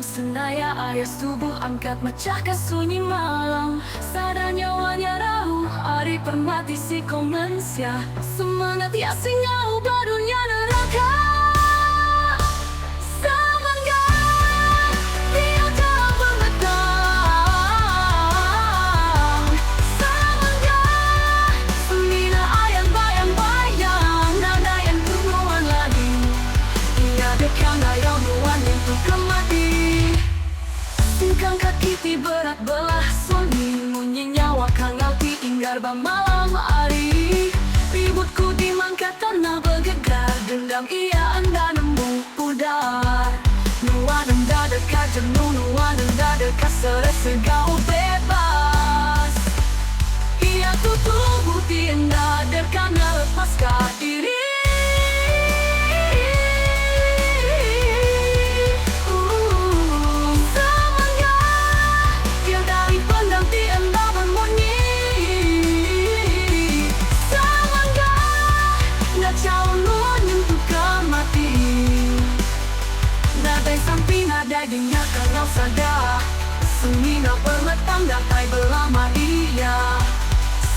Senaya ayah subuh angkat mecahkan sunyi malam. Sadar nyawanya rahu, hari permati si komensia. Semangat ya singa ubah dunia neraka. Semangat tiada bermetang. Semangat semina ayam bayang-bayang. Nada yang turuan lagi, ia dekat ayam nuan yang tukar mati. Singkang kaki ti berat belah suami, munyi nyawa kang alti inggar ba malam hari. Ributku di mangkat tanah bergegar, dendam ia anda nembung pudar. Nuan anda dekat jenuh, nuan anda dekat segau bebas. Ia tutup bukti anda dekat lepaskan diri. Dagingnya kalau sadar semina bermetang datai berlama ia.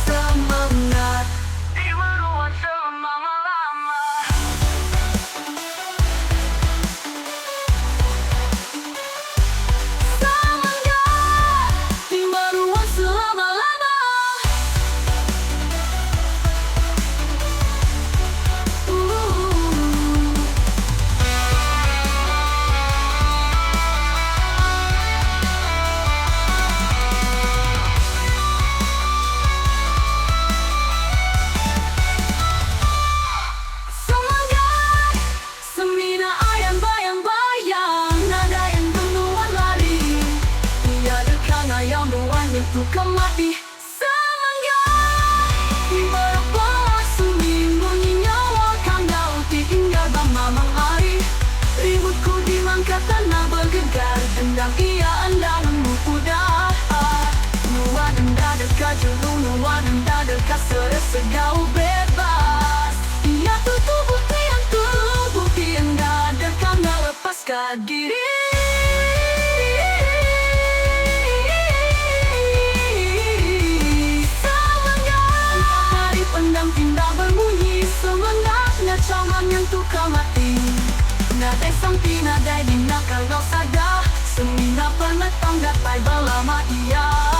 Semangat di meruat selama-lama. Semangat di meruat selama-lama. Tukar mati. Semangat di merebak sunyi, munyi nyawa kang dauti hingga mamang hari. Ributku di mangkat tanah bergegar, dendam ia anda nemu pudar. Nuan anda dekat jenuh, nuan anda dekat segau bebas. Ia tutup bukti anda dekat melepaskan diri. Tindak berbunyi semangatnya cawan yang tukar mati. Nadai sampai nadai di nakal kau sadar, semina permetang datai berlama ia.